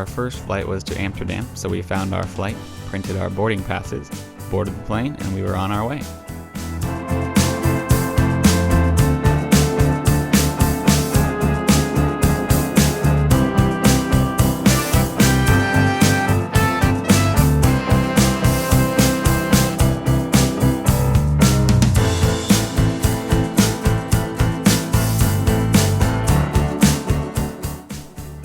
Our first flight was to Amsterdam, so we found our flight, printed our boarding passes, boarded the plane, and we were on our way.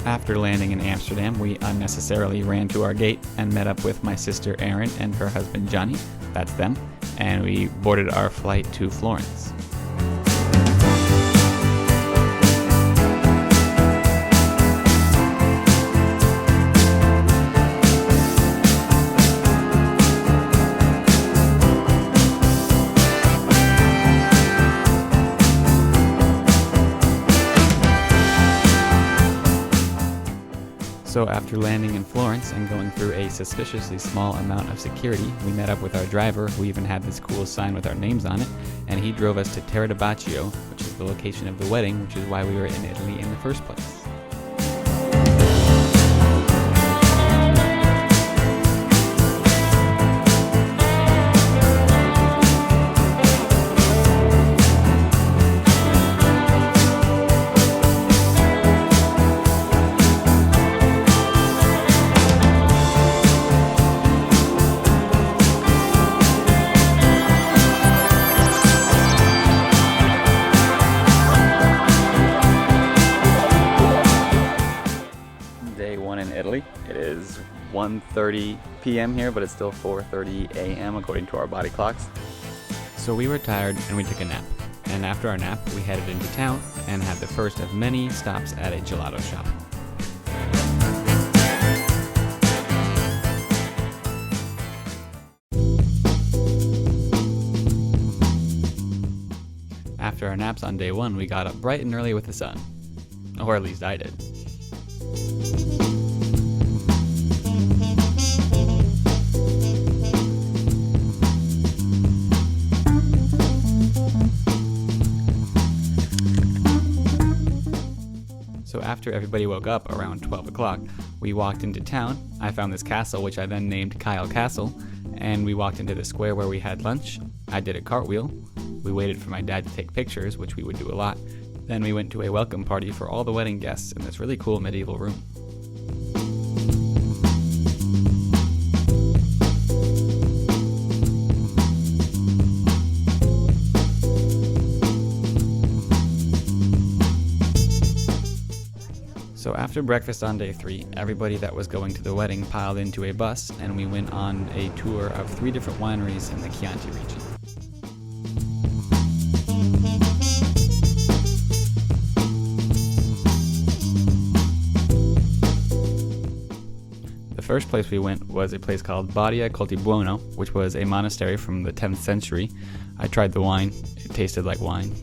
After landing in Amsterdam, we unnecessarily ran to our gate and met up with my sister Erin and her husband Johnny, that's them, and we boarded our flight to Florence. So after landing in Florence and going through a suspiciously small amount of security, we met up with our driver, who even had this cool sign with our names on it, and he drove us to Terre de Baccio, which is the location of the wedding, which is why we were in Italy in the first place. Day one in Italy. It is 1:30 p.m. here, but it's still 4:30 a.m. according to our body clocks. So we were tired and we took a nap. And after our nap, we headed into town and had the first of many stops at a gelato shop. After our naps on day one, we got up bright and early with the sun. Or at least I did. So after everybody woke up around 12 o'clock, we walked into town. I found this castle, which I then named Kyle Castle, and we walked into the square where we had lunch. I did a cartwheel. We waited for my dad to take pictures, which we would do a lot. Then we went to a welcome party for all the wedding guests in this really cool medieval room. So after breakfast on day 3, everybody that was going to the wedding piled into a bus, and we went on a tour of 3 different wineries in the Chianti region. The first place we went was a place called Badia Coltibuono, which was a monastery from the 10th century. I tried the wine. It tasted like wine.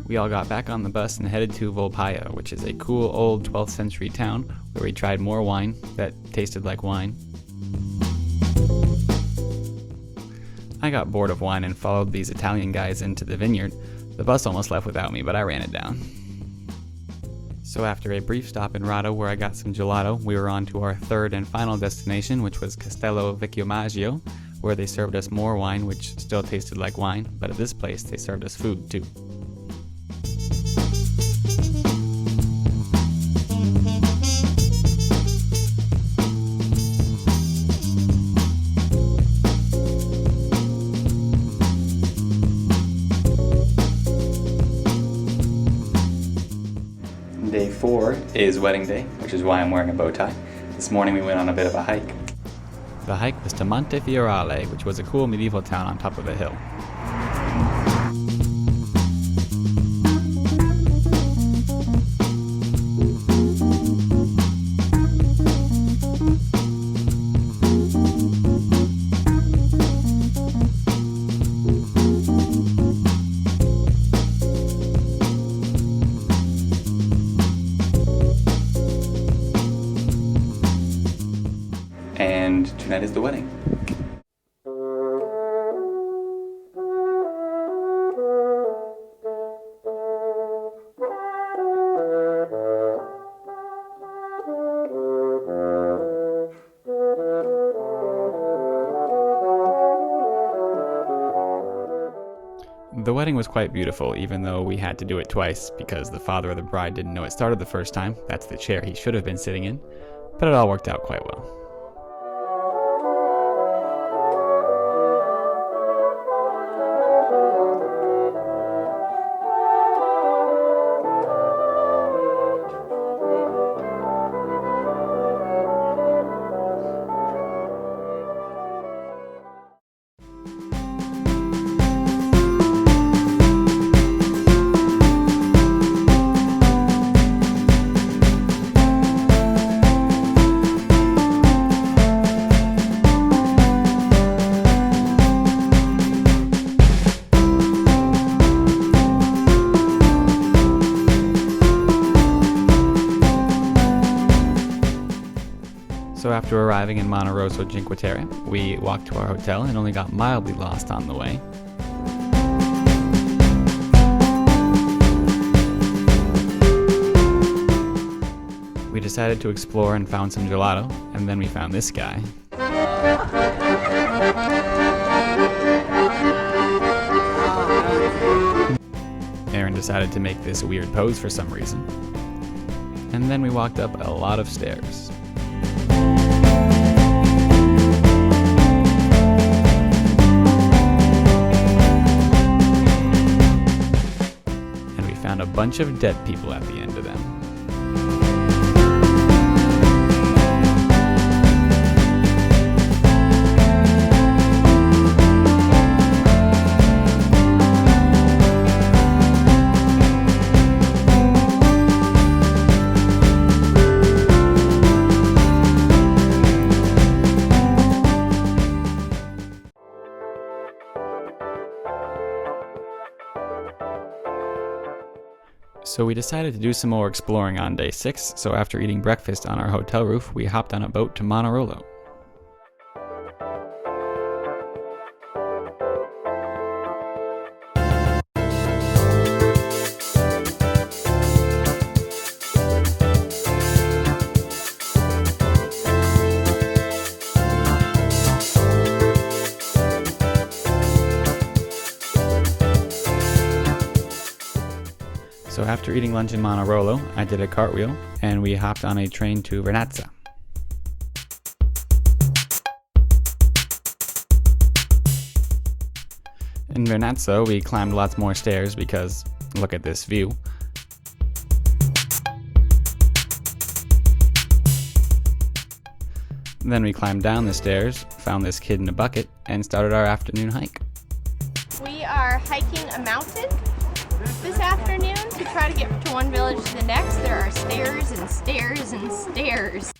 We all got back on the bus and headed to Volpaia, which is a cool old 12th century town where we tried more wine that tasted like wine. I got bored of wine and followed these Italian guys into the vineyard. The bus almost left without me, but I ran it down. So after a brief stop in Rado where I got some gelato, we were on to our third and final destination, which was Castello Vecchiomaggio, where they served us more wine, which still tasted like wine, but at this place they served us food too. Day 4 is wedding day, which is why I'm wearing a bow tie. This morning we went on a bit of a hike. The hike was to Montefiorale, which was a cool medieval town on top of a hill. tuned. Tonight is the wedding. The wedding was quite beautiful, even though we had to do it twice because the father of the bride didn't know it started the first time. That's the chair he should have been sitting in, but it all worked out quite well. So after arriving in Monte Rosso Cinque Terre, we walked to our hotel and only got mildly lost on the way. We decided to explore and found some gelato, and then we found this guy. Aaron decided to make this weird pose for some reason. And then we walked up a lot of stairs. Found a bunch of dead people at the end of them. So we decided to do some more exploring on day 6, so after eating breakfast on our hotel roof, we hopped on a boat to Monterolo. So after eating lunch in Monterolo, I did a cartwheel, and we hopped on a train to Vernazza. In Vernazza, we climbed lots more stairs because look at this view. Then we climbed down the stairs, found this kid in a bucket, and started our afternoon hike. We are hiking a mountain this afternoon to try to get from one village to the next. There are stairs and stairs and stairs.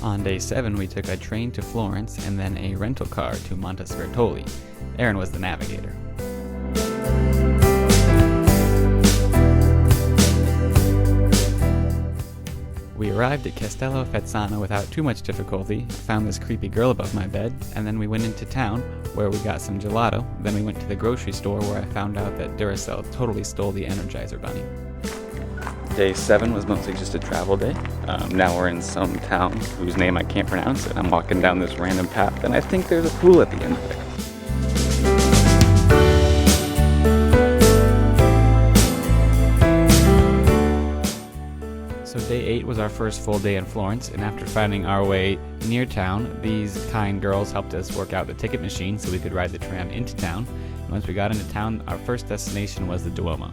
On day 7, we took a train to Florence and then a rental car to Monte Svertoli. Aaron was the navigator. We arrived at Castello Fezzano without too much difficulty, found this creepy girl above my bed, and then we went into town where we got some gelato. Then we went to the grocery store where I found out that Duracell totally stole the Energizer Bunny. Day 7 was mostly just a travel day. Now we're in some town whose name I can't pronounce, and I'm walking down this random path, and I think there's a pool at the end of it. So day 8 was our first full day in Florence, and after finding our way near town, these kind girls helped us work out the ticket machine so we could ride the tram into town. And once we got into town, our first destination was the Duomo.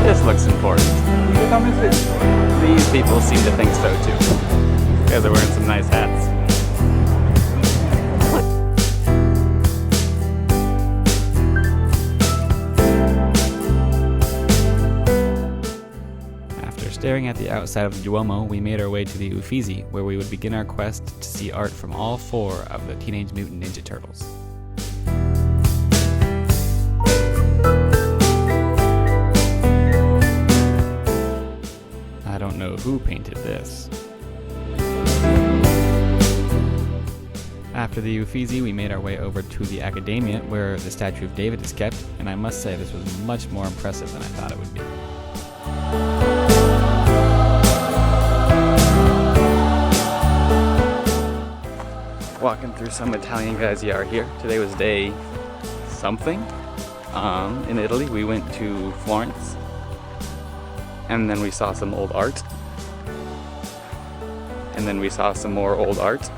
This looks important. These people seem to think so too. You guys are wearing some nice hats. After staring at the outside of the Duomo, we made our way to the Uffizi, where we would begin our quest to see art from all 4 of the Teenage Mutant Ninja Turtles. I don't know who painted this. After the Uffizi, we made our way over to the Academia, where the statue of David is kept, and I must say this was much more impressive than I thought it would be. Walking through some Italian guy's yard here. Today was day something in Italy. We went to Florence, and then we saw some old art, and then we saw some more old art.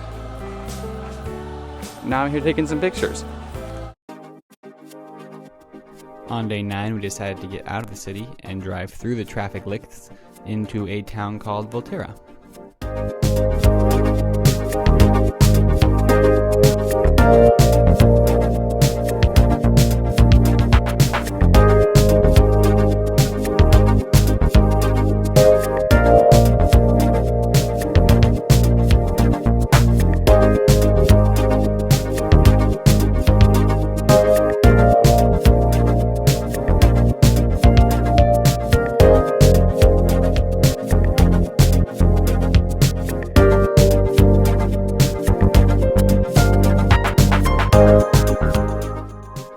Now I'm here taking some pictures. On day 9, we decided to get out of the city and drive through the traffic lights into a town called Volterra.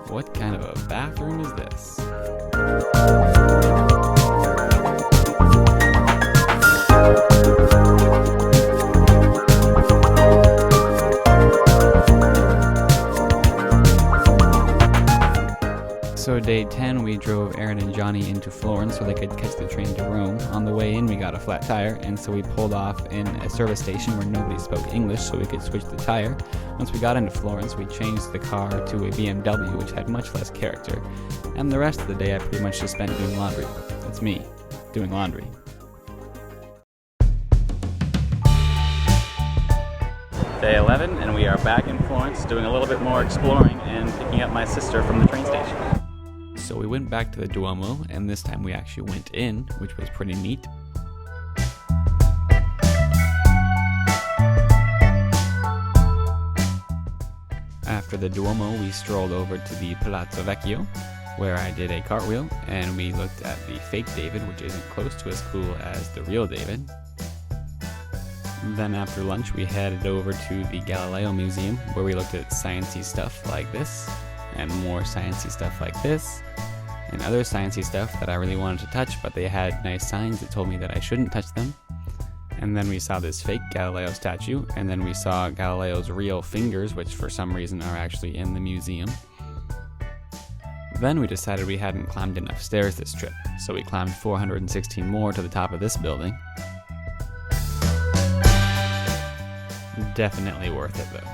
What kind of a bathroom is this? So day 10, we drove Aaron and Johnny into Florence so they could catch the train to Rome. On the way in, we got a flat tire, and so we pulled off in a service station where nobody spoke English so we could switch the tire. Once we got into Florence, we changed the car to a BMW, which had much less character. And the rest of the day, I pretty much just spent doing laundry. That's me, doing laundry. Day 11, and we are back in Florence doing a little bit more exploring and picking up my sister from the train station. So we went back to the Duomo, and this time we actually went in, which was pretty neat. After the Duomo, we strolled over to the Palazzo Vecchio, where I did a cartwheel, and we looked at the fake David, which isn't close to as cool as the real David. Then after lunch, we headed over to the Galileo Museum, where we looked at sciencey stuff like this, and more sciencey stuff like this, and other sciencey stuff that I really wanted to touch, but they had nice signs that told me that I shouldn't touch them. And then we saw this fake Galileo statue, and then we saw Galileo's real fingers, which for some reason are actually in the museum. Then we decided we hadn't climbed enough stairs this trip, so we climbed 416 more to the top of this building. Definitely worth it though.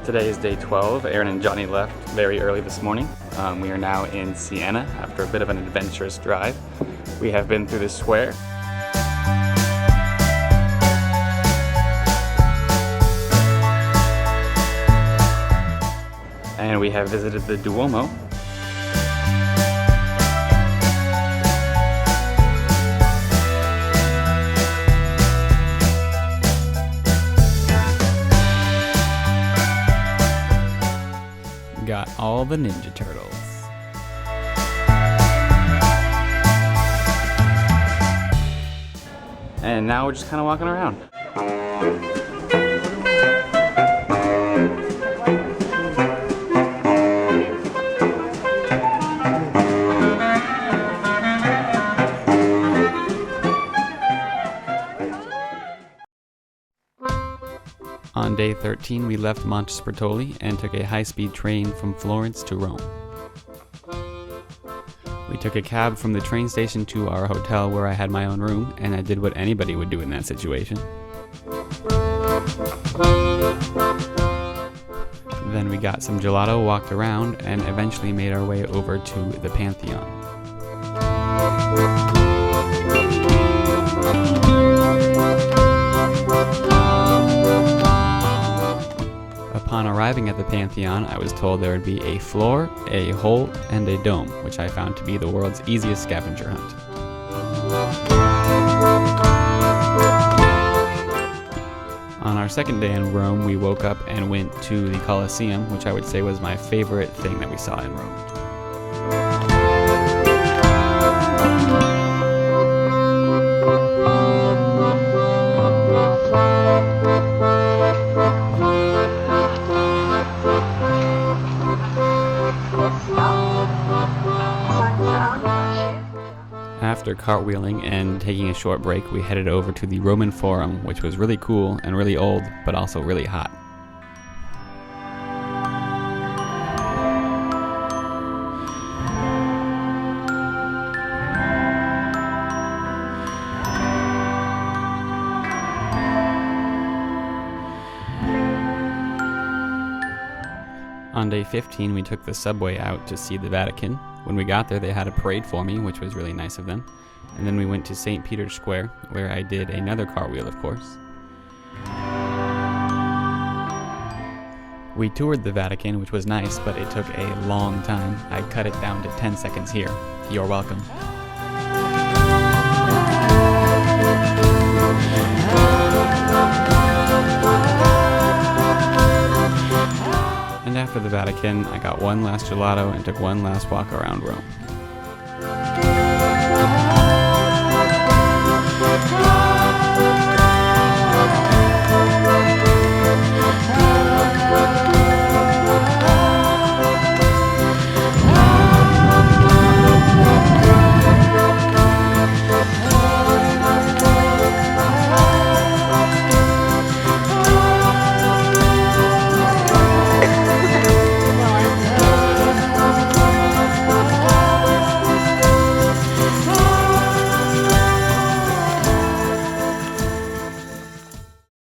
Today is day 12. Aaron and Johnny left very early this morning. We are now in Siena after a bit of an adventurous drive. We have been through the square. And we have visited the Duomo. Got all the Ninja Turtles. And now we're just kind of walking around. On day 13, we left Montespertoli and took a high-speed train from Florence to Rome. We took a cab from the train station to our hotel where I had my own room, and I did what anybody would do in that situation. Then we got some gelato, walked around, and eventually made our way over to the Pantheon. Upon arriving at the Pantheon, I was told there would be a floor, a hole, and a dome, which I found to be the world's easiest scavenger hunt. On our second day in Rome, we woke up and went to the Colosseum, which I would say was my favorite thing that we saw in Rome. After cartwheeling and taking a short break, we headed over to the Roman Forum, which was really cool and really old, but also really hot. On day 15, we took the subway out to see the Vatican. When we got there, they had a parade for me, which was really nice of them. And then we went to St. Peter's Square, where I did another cartwheel, of course. We toured the Vatican, which was nice, but it took a long time. I cut it down to 10 seconds here. You're welcome. And after the Vatican, I got one last gelato and took one last walk around Rome.